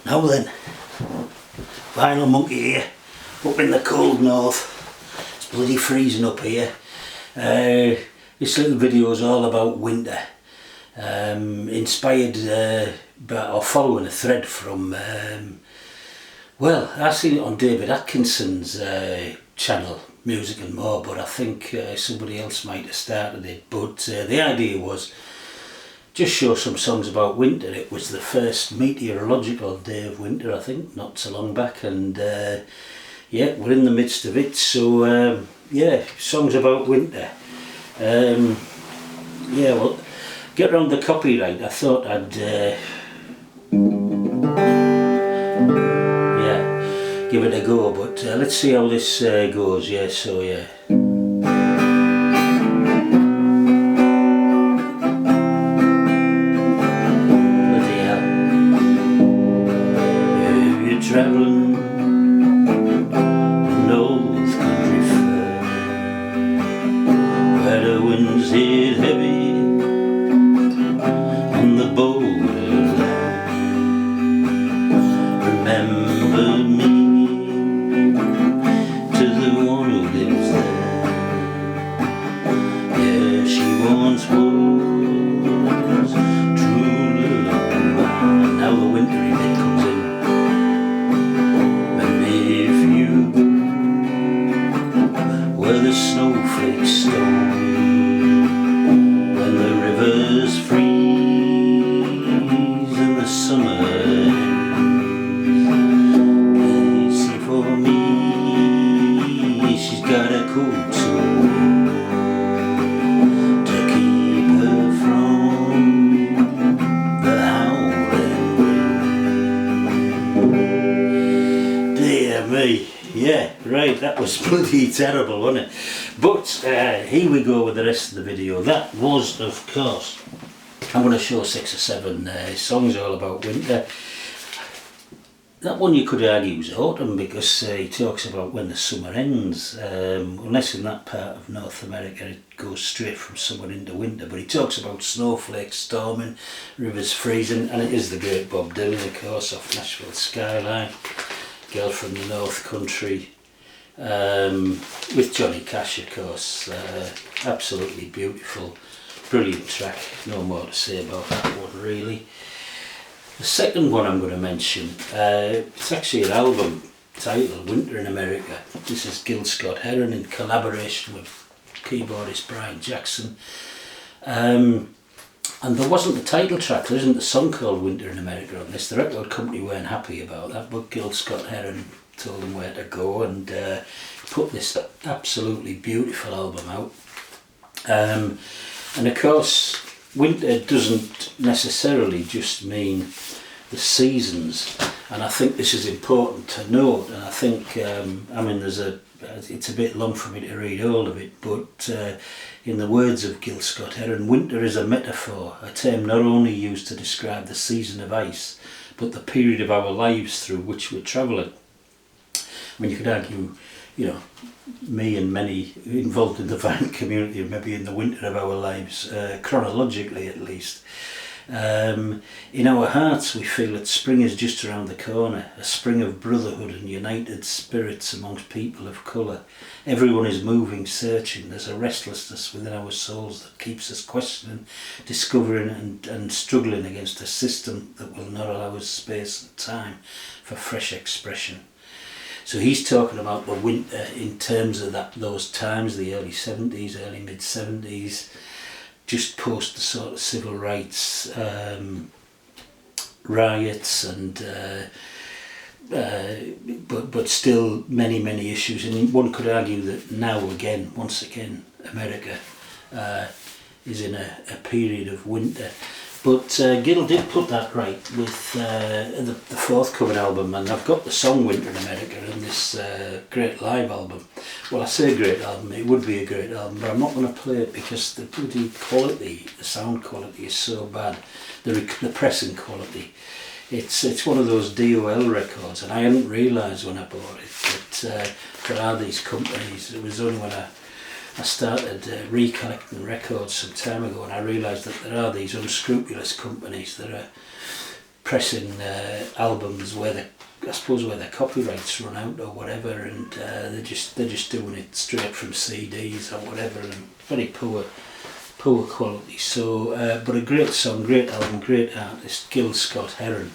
Now then, Vinyl Monkey here, up in the cold north. It's bloody freezing up here. This little video is all about winter. Inspired by, or following a thread from, well, I seen it on David Atkinson's channel, Music and More, but I think somebody else might have started it. But the idea was just show some songs about winter. It was the first meteorological day of winter, I think, not so long back, and yeah, we're in the midst of it. So yeah, songs about winter. Yeah, well, get around the copyright. I thought I'd yeah, give it a go, but let's see how this goes. Yeah, so yeah. Travelling North Country Fair, where the winds hit heavy on the borderland. Remember me to the one who lives there. Yeah, she once was true love. Now the wintry bit comes in. Where the snowflakes stone, when the rivers freeze in the summer ends. See, for me, she's got a coat to keep her from the howling wind. Dear me. Yeah, right, that was bloody terrible, wasn't it? But here we go with the rest of the video. That was, of course, I'm going to show 6 or 7 songs all about winter. That one you could argue is autumn, because he talks about when the summer ends, unless in that part of North America it goes straight from summer into winter. But he talks about snowflakes storming, rivers freezing, and it is the great Bob Dylan, of course, off Nashville Skyline. Girl from the North Country, with Johnny Cash, of course. Absolutely beautiful, brilliant track. No more to say about that one, really. The second one I'm going to mention, it's actually an album titled Winter in America. This is Gil Scott-Heron in collaboration with keyboardist Brian Jackson. And there wasn't the title track, there isn't a song called Winter in America on this. The record company weren't happy about that, but Gil Scott-Heron told them where to go and put this absolutely beautiful album out. And of course, winter doesn't necessarily just mean the seasons, and I think this is important to note. And I think, I mean, it's a bit long for me to read all of it, but in the words of Gil Scott-Heron, winter is a metaphor, a term not only used to describe the season of ice, but the period of our lives through which we're travelling. I mean, you could argue, you know, me and many involved in the vinyl community, maybe in the winter of our lives, chronologically at least. In our hearts we feel that spring is just around the corner, a spring of brotherhood and united spirits amongst people of colour. Everyone is moving, searching. There's a restlessness within our souls that keeps us questioning, discovering and struggling against a system that will not allow us space and time for fresh expression. So he's talking about the winter in terms of those times, the early 70s, early mid 70s, just post the sort of civil rights riots, and but still many issues. And one could argue that now again, once again, America is in a period of winter. But Gil did put that right with the forthcoming album, and I've got the song Winter in America and this great live album. Well, I say great album, it would be a great album, but I'm not going to play it because the bloody quality, the sound quality is so bad, the pressing quality. It's one of those DOL records, and I hadn't realised when I bought it that there are these companies. It was only when I started recollecting records some time ago, and I realised that there are these unscrupulous companies that are pressing albums where I suppose where their copyrights run out or whatever, and they're just doing it straight from CDs or whatever, and very poor quality. So, but a great song, great album, great artist, Gil Scott-Heron.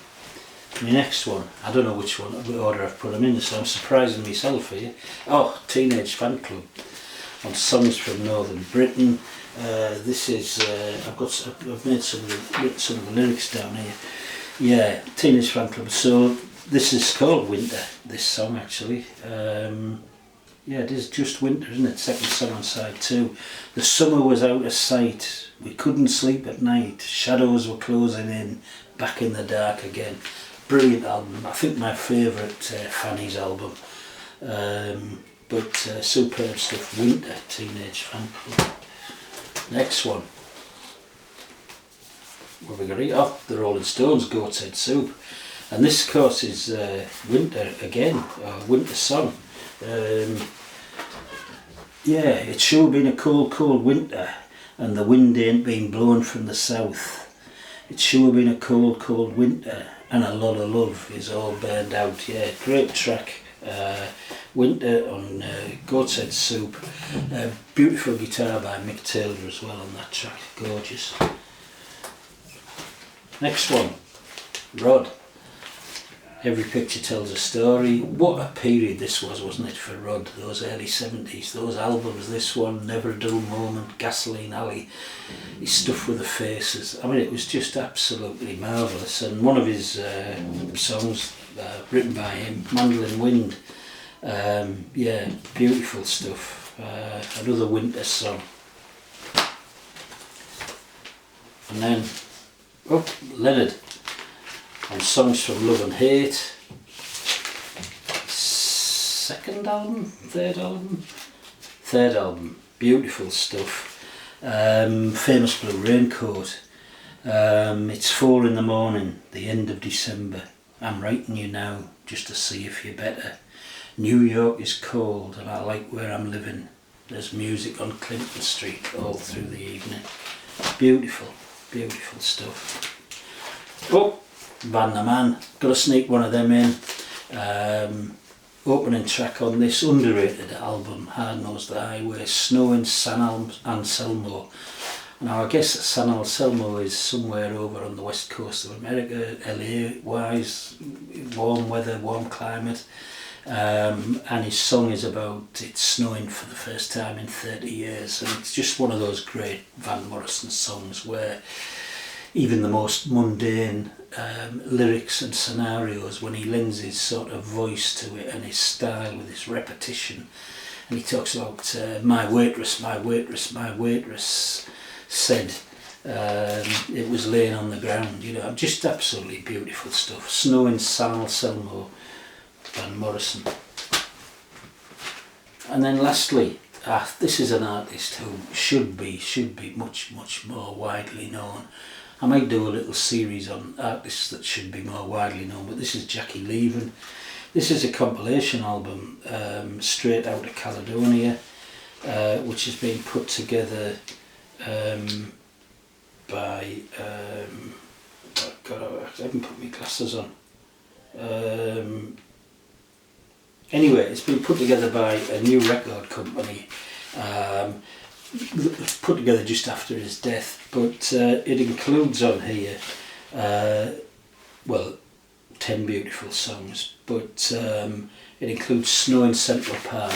My next one, I don't know which order I've put them in, so I'm surprising myself here. Oh, Teenage Fanclub on Songs from Northern Britain. This is I've made written some of the lyrics down here. Yeah, Teenage Fanclub. So this is called Winter. This song actually. Yeah, it is just winter, isn't it? Second song on side 2. The summer was out of sight. We couldn't sleep at night. Shadows were closing in. Back in the dark again. Brilliant album. I think my favourite Fanny's album. But superb stuff. Winter, Teenage Fanclub. Next one. What have we got here? Oh, the Rolling Stones, Goat's Head Soup. And this, of course, is winter again. Winter song. Yeah, it's sure been a cold winter, and the wind ain't been blowing from the south. It's sure been a cold winter, and a lot of love is all burned out. Yeah, great track. Winter on Goat's Head Soup. Beautiful guitar by Mick Taylor as well on that track. Gorgeous. Next one, Rod. Every Picture Tells a Story. What a period this was, wasn't it, for Rod? Those early 70s, those albums, this one, Never a Dull Moment, Gasoline Alley, his stuff with the faces. I mean, it was just absolutely marvellous. And one of his songs written by him, Mandolin Wind, yeah, beautiful stuff. Another winter song. And then, oh, Leonard. On Songs from Love and Hate. Third album, beautiful stuff. Famous Blue Raincoat. It's 4 in the morning, the end of December. I'm writing you now just to see if you're better. New York is cold and I like where I'm living. There's music on Clinton Street all through the evening. Beautiful, beautiful stuff. Oh, Van the Man, got to sneak one of them in. Opening track on this underrated album, Hard Nosed the Highway, Snow in San Anselmo. Now I guess San Anselmo is somewhere over on the west coast of America, LA wise, warm weather, warm climate. And his song is about it snowing for the first time in 30 years, and it's just one of those great Van Morrison songs where even the most mundane lyrics and scenarios, when he lends his sort of voice to it and his style with his repetition, and he talks about my waitress said it was laying on the ground, you know, just absolutely beautiful stuff. Snow in San Anselmo, Van Morrison. And then lastly, this is an artist who should be much more widely known. I might do a little series on artists that should be more widely known, but this is Jackie Leven. This is a compilation album straight out of Caledonia, which has been put together by oh God, I haven't put my glasses on. Anyway, it's been put together by a new record company, put together just after his death, but it includes on here, well, 10 beautiful songs, but it includes Snow in Central Park,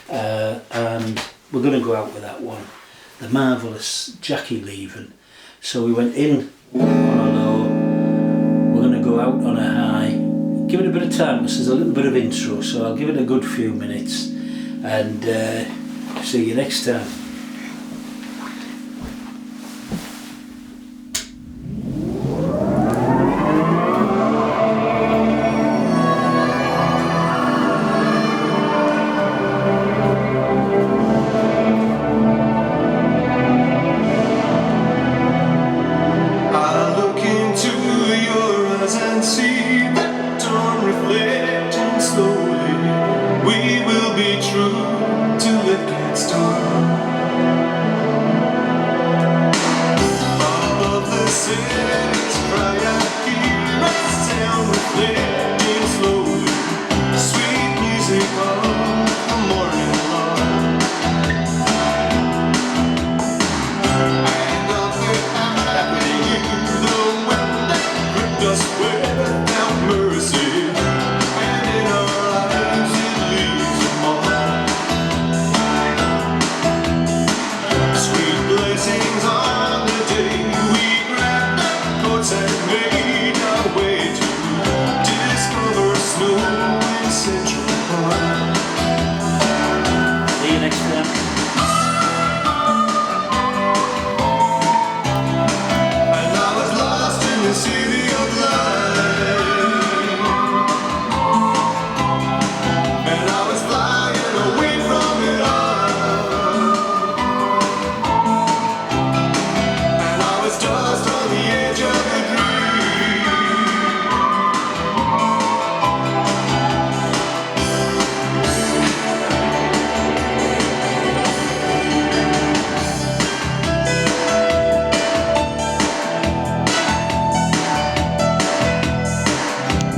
and we're going to go out with that one, the marvellous Jackie Leven. So we went in on a low, we're going to go out on a high, give it a bit of time, this is a little bit of intro, so I'll give it a good few minutes, and see you next time.